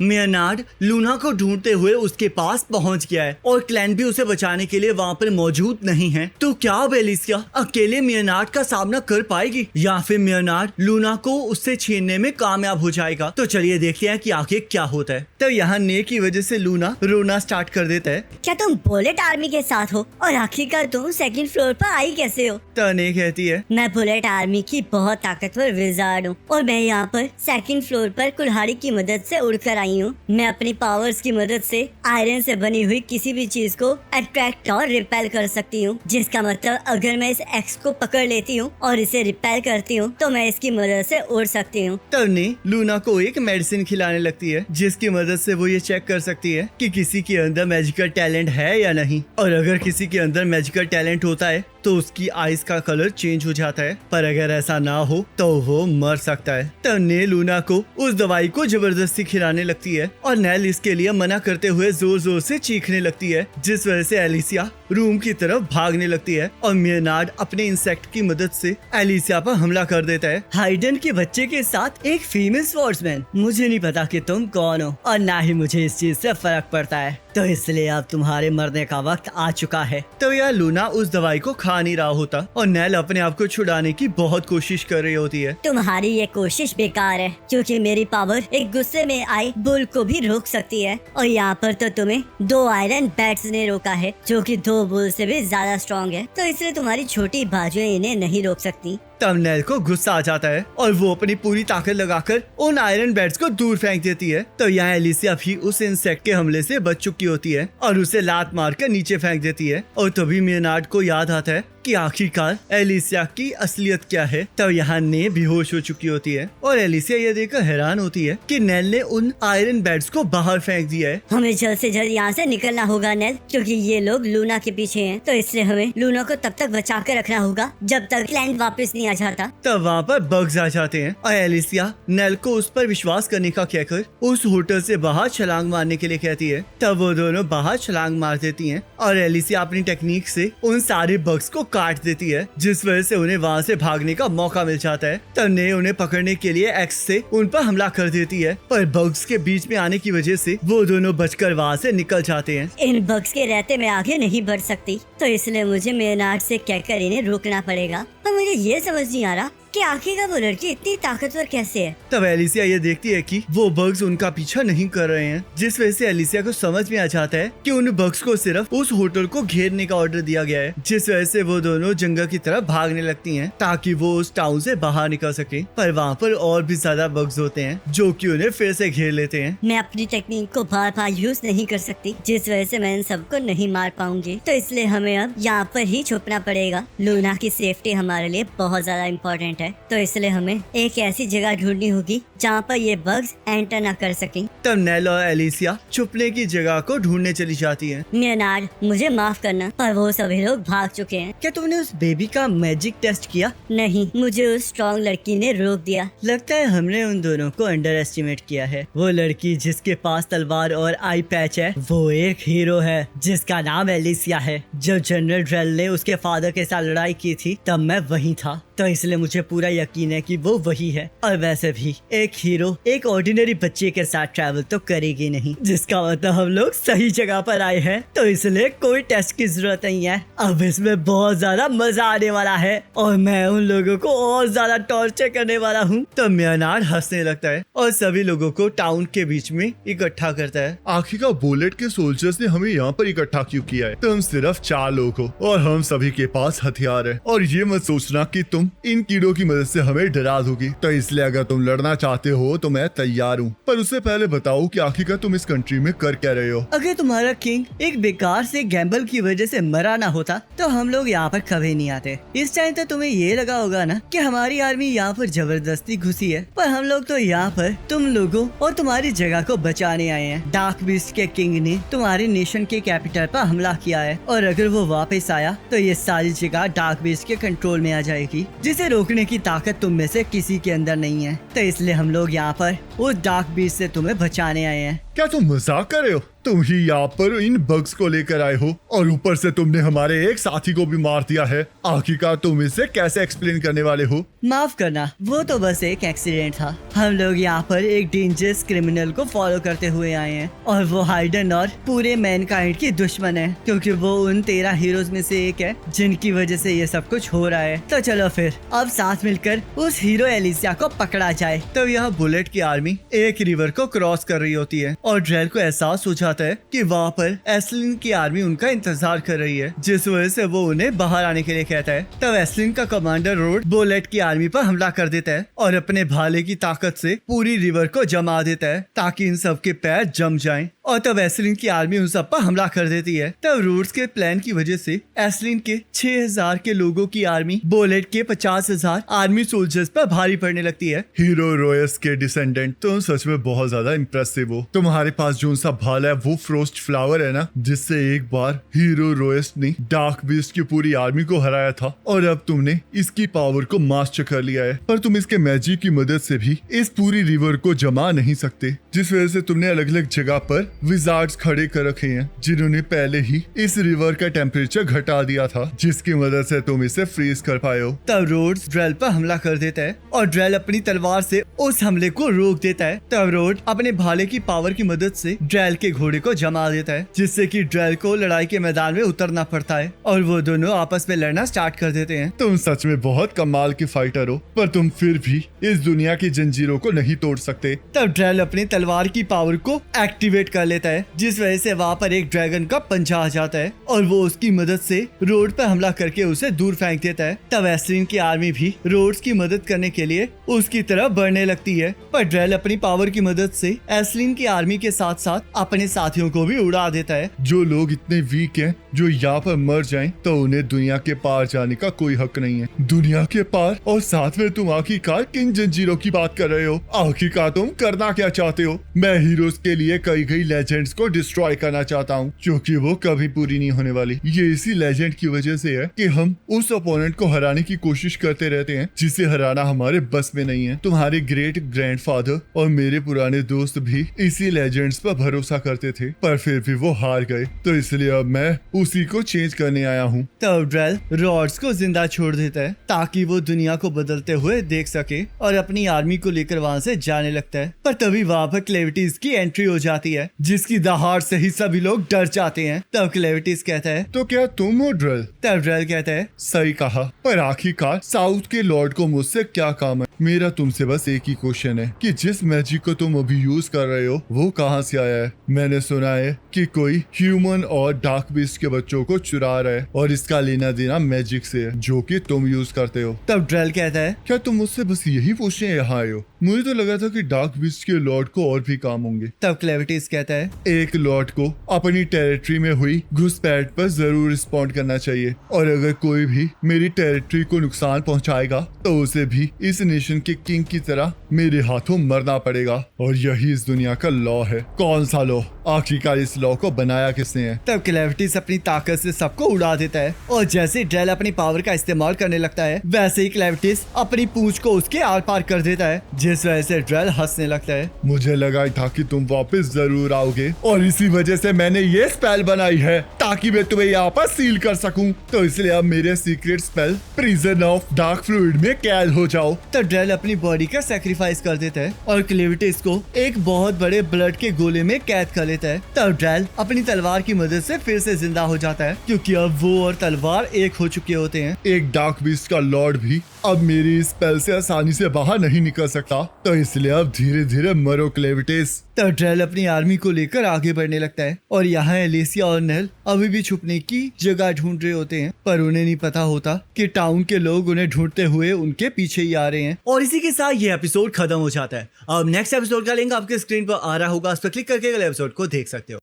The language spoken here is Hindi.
मेयनार्ड लूना को ढूंढते हुए उसके पास पहुंच गया है और क्लैन भी उसे बचाने के लिए वहाँ पर मौजूद नहीं है। तो क्या अब एलिसिया अकेले मेयनार्ड का सामना कर पाएगी या फिर मेयनार्ड लूना को उससे छीनने में कामयाब हो जाएगा? तो चलिए देखते हैं कि आगे क्या होता है। तो यहाँ ने की वजह से लूना रोना स्टार्ट कर देता है। क्या तुम बुलेट आर्मी के साथ हो और आखिरकार तुम सेकंड फ्लोर पर आई कैसे हो? तो ने कहती है, मैं बुलेट आर्मी की बहुत ताकतवर विजार्ड हूँ और मैं यहाँ पर सेकंड फ्लोर पर कुल्हाड़ी की मदद से उड़कर आई हूँ। मैं अपनी पावर्स की मदद से आयरन से बनी हुई किसी भी चीज को अट्रैक्ट और रिपेल कर सकती हूँ, जिसका मतलब अगर मैं इस एक्स को पकड़ लेती हूँ और इसे रिपेल करती हूँ तो मैं इसकी मदद से उड़ सकती हूँ। तब ने लूना को एक मेडिसिन खिलाने लगती है जिसकी मदद से वो ये चेक कर सकती है कि किसी के अंदर मैजिकल टैलेंट है या नहीं, और अगर किसी के अंदर मैजिकल टैलेंट होता है तो उसकी आईज का कलर चेंज हो जाता है, पर अगर ऐसा ना हो तो वो मर सकता है। तब ने लूना को उस दवाई को जबरदस्ती खिलाने लगती है और नेल इसके लिए मना करते हुए जोर जोर से चीखने लगती है, जिस वजह से एलिसिया रूम की तरफ भागने लगती है और मेयनार्ड अपने इंसेक्ट की मदद से एलिसिया पर हमला कर देता है। हाइडन के बच्चे के साथ एक फीमेल स्वॉर्ड्समैन। मुझे नहीं पता कि तुम कौन हो और ना ही मुझे इस चीज से फर्क पड़ता है, तो इसलिए अब तुम्हारे मरने का वक्त आ चुका है। तो यह लूना उस दवाई को खा नहीं रहा होता और नेल अपने आप को छुड़ाने की बहुत कोशिश कर रही होती है। तुम्हारी ये कोशिश बेकार है क्योंकि मेरी पावर एक गुस्से में आए बुल को भी रोक सकती है और यहाँ पर तो तुम्हें 2 आयरन बैट्स ने रोका है जो कि 2 बुल से भी ज्यादा स्ट्रॉन्ग है, तो इसलिए तुम्हारी छोटी बाजुएं इन्हें नहीं रोक सकती। तब नेल को गुस्सा आ जाता है और वो अपनी पूरी ताकत लगाकर उन आयरन बैट्स को दूर फेंक देती है। तो यहाँ एलिसिया भी उस इंसेक्ट के हमले से बच चुकी होती है और उसे लात मारकर नीचे फेंक देती है। और तभी मेयनार्ड को याद आता है कि आखिरकार एलिसिया की असलियत क्या है। तब यहाँ ने बेहोश हो चुकी होती है और एलिसिया ये देखकर हैरान होती है कि नेल ने उन आयरन बैट्स को बाहर फेंक दिया है। हमें जल्द से जल्द यहाँ से निकलना होगा नेल, क्योंकि ये लोग लूना के पीछे हैं, तो इसलिए हमें लूना को तब तक बचा कर रखना होगा जब तक क्लाइंट वापस नहीं आ जाता। तब वहाँ पर बग्स आ जाते हैं और एलिसिया नेल को उस पर विश्वास करने का कहकर उस होटल से बाहर छलांग मारने के लिए कहती है। तब वो दोनों बाहर छलांग मार देती हैं और एलिसिया अपनी टेक्निक से उन सारे बग्स को काट देती है, जिस वजह से उन्हें वहाँ से भागने का मौका मिल जाता है। तब ने उन्हें पकड़ने के लिए एक्स से उन पर हमला कर देती है, पर बग्स के बीच में आने की वजह से वो दोनों बचकर वहाँ से निकल जाते हैं। इन बग्स के रहते मैं आगे नहीं बढ़ सकती, तो इसलिए मुझे मेयनार्ड से कहकर इन्हें रोकना पड़ेगा। और मुझे ये समझ नहीं आ रहा कि आखिर वो लड़की इतनी ताकतवर कैसे है। तब एलिसिया ये देखती है कि वो बग्स उनका पीछा नहीं कर रहे हैं, जिस वजह से एलिसिया को समझ में आ जाता है कि उन बग्स को सिर्फ उस होटल को घेरने का ऑर्डर दिया गया है, जिस वजह से वो दोनों जंगल की तरफ भागने लगती हैं ताकि वो उस टाउन से बाहर निकल सके। पर वहाँ पर और भी ज्यादा बग्स होते हैं जो कि उन्हें फिर से घेर लेते हैं। मैं अपनी टेक्निक को बार बार यूज नहीं कर सकती, जिस वजह से मैं इन सबको नहीं मार पाऊंगी, तो इसलिए हमें अब यहाँ पर ही छुपना पड़ेगा। लूना की सेफ्टी हमारे लिए बहुत ज्यादा इम्पोर्टेंट है, तो इसलिए हमें एक ऐसी जगह ढूंढनी होगी जहाँ पर ये बग्स एंटर न कर सकें। तब नेल और एलिसिया छुपने की जगह को ढूंढने चली जाती हैं। मेयनार्ड मुझे माफ करना, पर वो सभी लोग भाग चुके हैं। क्या तुमने उस बेबी का मैजिक टेस्ट किया? नहीं, मुझे उस स्ट्रॉन्ग लड़की ने रोक दिया। लगता है हमने उन दोनों को अंडर एस्टिमेट किया है। वो लड़की जिसके पास तलवार और आई पैच है वो एक हीरो है जिसका नाम एलिसिया है। जब जनरल ड्रेल ने उसके फादर के साथ लड़ाई की थी तब मैं वहीं था, तो इसलिए मुझे पूरा यकीन है कि वो वही है। और वैसे भी एक हीरो एक ऑर्डिनरी बच्चे के साथ ट्रैवल तो करेगी नहीं, जिसका मतलब हम लोग सही जगह पर आए हैं, तो इसलिए कोई टेस्ट की जरूरत नहीं है। अब इसमें बहुत ज्यादा मजा आने वाला है और मैं उन लोगों को और ज्यादा टॉर्चर करने वाला हूँ। तो मेयनार्ड हंसने लगता है और सभी लोगों को टाउन के बीच में इकट्ठा करता है। आखिरकार बुलेट के सोल्जर्स ने हमें यहाँ पर इकट्ठा क्यों किया है? तुम सिर्फ 4 लोग हो और हम सभी के पास हथियार है, और ये मत सोचना कि तुम इन कीड़ों की मदद से हमें डरा दोगी। तो इसलिए अगर तुम लड़ना चाहते हो तो मैं तैयार हूँ, पर उससे पहले बताओ कि आखिरकार तुम इस कंट्री में कर क्या रहे हो? अगर तुम्हारा किंग एक बेकार से गैम्बल की वजह से मरा ना होता तो हम लोग यहाँ पर कभी नहीं आते। इस टाइम तो तुम्हें ये लगा होगा ना कि हमारी आर्मी यहाँ पर जबरदस्ती घुसी है, पर हम लोग तो यहाँ पर तुम लोगों और तुम्हारी जगह को बचाने आए हैं। डार्क बीस्ट के किंग ने तुम्हारे नेशन के कैपिटल पर हमला किया है और अगर वो वापस आया तो ये सारी जगह डार्क बीस्ट के कंट्रोल में आ जाएगी, जिसे रोकने की ताकत तुम में से किसी के अंदर नहीं है। तो इसलिए हम लोग यहाँ पर उस डार्क बीस्ट से तुम्हें बचाने आए हैं। क्या तुम मजाक कर रहे हो? तुम ही यहाँ पर इन बग्स को लेकर आए हो और ऊपर से तुमने हमारे एक साथी को भी मार दिया है। आखिरकार तुम इसे कैसे एक्सप्लेन करने वाले हो? माफ करना, वो तो बस एक एक्सीडेंट था। हम लोग यहाँ पर एक डेंजरस क्रिमिनल को फॉलो करते हुए आए हैं और वो हाइडन और पूरे मैनकाइंड की दुश्मन है, क्योंकि वो उन 13 हीरोज में से एक है जिनकी वजह से ये सब कुछ हो रहा है। तो चलो फिर अब साथ मिलकर उस हीरो एलिसिया को पकड़ा जाए। तो यहाँ बुलेट की आर्मी एक रिवर को क्रॉस कर रही होती है और ड्रेल को एहसास हो जाता है कि वहाँ पर एस्लिन की आर्मी उनका इंतजार कर रही है, जिस वजह से वो उन्हें बाहर आने के लिए कहता है। तब एस्लिन का कमांडर रोड बुलेट की आर्मी पर हमला कर देता है और अपने भाले की ताकत से पूरी रिवर को जमा देता है ताकि इन सब के पैर जम जाएं। और तब एस्लिन की आर्मी उन सब पर हमला कर देती है। तब रूट्स के प्लान की वजह से एस्लिन के 6000 के लोगों की आर्मी बुलेट के 50,000 आर्मी सोल्जर्स पर भारी पड़ने लगती है। हीरो रोयस के डिसेंडेंट, तुम सच में बहुत ज्यादा इम्प्रेसिव हो। तुम्हारे पास जो सा भाला है वो फ्रोस्ट फ्लावर है ना, जिससे एक बार हीरो रोयस ने डार्क बीस्ट की पूरी आर्मी को हराया था और अब तुमने इसकी पावर को मास्टर कर लिया है। पर तुम इसके मैजिक की मदद से भी इस पूरी रिवर को जमा नहीं सकते, जिस वजह से तुमने अलग अलग जगह पर विजार्ड्स खड़े कर रखे हैं जिन्होंने पहले ही इस रिवर का टेम्परेचर घटा दिया था, जिसकी मदद से तुम इसे फ्रीज कर पाए हो। तब रोड्स ड्रेल पर हमला कर देता है और ड्रेल अपनी तलवार से उस हमले को रोक देता है। तब रोड अपने भाले की पावर की मदद से ड्रेल के घोड़े को जमा देता है, जिससे कि ड्रेल को लड़ाई के मैदान में उतरना पड़ता है और वो दोनों आपस में लड़ना स्टार्ट कर देते हैं। तुम सच में बहुत कमाल के फाइटर हो, पर तुम फिर भी इस दुनिया की जंजीरों को नहीं तोड़ सकते। तब ड्रेल अपनी तलवार की पावर को एक्टिवेट कर लेता है, जिस वजह से वहाँ पर एक ड्रैगन का पंजा आ जाता है और वो उसकी मदद से रोड पर हमला करके उसे दूर फेंक देता है। तब एस्लिन की आर्मी भी रोड्स की मदद करने के लिए उसकी तरफ बढ़ने लगती है, पर ड्रेल अपनी पावर की मदद से एस्लिन की आर्मी के साथ साथ अपने साथियों को भी उड़ा देता है। जो लोग इतने वीक हैं जो यहाँ पर मर जाएं, तो उन्हें दुनिया के पार जाने का कोई हक नहीं है। दुनिया के पार, और साथ में तुम आखिरकार किन जंजीरों की बात कर रहे हो? आखिरकार तुम करना क्या चाहते हो? मैं हीरोज के लिए कई लेजेंड्स को डिस्ट्रॉय करना चाहता हूँ, क्योंकि वो कभी पूरी नहीं होने वाली। ये इसी लेजेंड की वजह से है कि हम उस ओपोनेंट को हराने की कोशिश करते रहते हैं जिसे हराना हमारे बस में नहीं है। तुम्हारे ग्रेट ग्रैंडफादर और मेरे पुराने दोस्त भी इसी लेजेंड्स पर भरोसा करते थे, पर फिर भी वो हार गए, तो इसलिए अब मैं उसी को चेंज करने आया हूँ। तब ड्रेल रॉड्स को जिंदा छोड़ देता है ताकि वो दुनिया को बदलते हुए देख सके और अपनी आर्मी को लेकर वहाँ से जाने लगता है। पर तभी वहाँ पर क्लेविटीज की एंट्री हो जाती है, जिसकी दहाड़ से ही सभी लोग डर जाते हैं। तब क्लेविटीज कहता है, तो क्या तुम हो ड्रेल? तब ड्रेल कहता है, सही कहा, पर आखिरकार साउथ के लॉर्ड को मुझसे क्या काम है? मेरा तुमसे बस एक ही क्वेश्चन है कि जिस मैजिक को तुम अभी यूज कर रहे हो वो कहाँ से आया है? मैंने सुना है कि कोई ह्यूमन और डार्क बीस्ट के बच्चों को चुरा रहा है और इसका लेना देना मैजिक से है, जो कि तुम यूज करते हो। तब ड्रेल कहता है, क्या तुम मुझसे बस यही पूछने यहाँ आए हो? मुझे तो लगा था कि डार्क बीस्ट के लॉर्ड को और भी काम होंगे। तब क्लेविटीज कहता है, एक लॉर्ड को अपनी टेरिटरी में हुई घुसपैठ पर जरूर रिस्पॉन्ड करना चाहिए, और अगर कोई भी मेरी टेरिटरी को नुकसान पहुंचाएगा तो उसे भी इस नेशन के किंग की तरह मेरे हाथों मरना पड़ेगा, और यही इस दुनिया का लॉ है। कौन सा लॉ? आखिरकार इस लॉ को बनाया किसने है? तब क्लेविटीज अपनी ताकत से सबको उड़ा देता है और जैसे ड्रेल अपनी पावर का इस्तेमाल करने लगता है, वैसे ही क्लेविटीज अपनी पूंछ को उसके आर पार कर देता है, जिस वजह से ड्रेल हंसने लगता है। मुझे लगा था कि तुम वापस जरूर आओगे, और इसी वजह से मैंने ये स्पेल बनाई है ताकि मैं तुम्हें यहाँ पर सील कर सकूं। तो इसलिए अब मेरे secret spell prison of dark fluid में कैद हो जाओ। तो ड्रेल अपनी बॉडी का सैक्रिफाइस कर देता है और क्लेविटीज को एक बहुत बड़े ब्लड के गोले में कैद कर लेता है। तब ड्रेल अपनी तलवार की मदद से फिर से जिंदा हो जाता है, क्योंकि अब वो और तलवार एक हो चुके होते हैं। एक डार्क बीस्ट का लॉर्ड भी अब मेरी इस स्पेल से आसानी से बाहर नहीं निकल सकता, तो इसलिए अब धीरे धीरे मरो क्लेविटीज। तब ड्रेल अपनी आर्मी को लेकर आगे बढ़ने लगता है और यहाँ एलिसिया और नेल अभी भी छुपने की जगह ढूंढ रहे होते हैं, पर उन्हें नहीं पता होता कि टाउन के लोग उन्हें ढूंढते हुए उनके पीछे ही आ रहे हैं। और इसी के साथ ये एपिसोड खत्म हो जाता है। अब नेक्स्ट एपिसोड का लिंक आपके स्क्रीन पर आ रहा होगा, उस पर क्लिक करके अगले एपिसोड को देख सकते हो।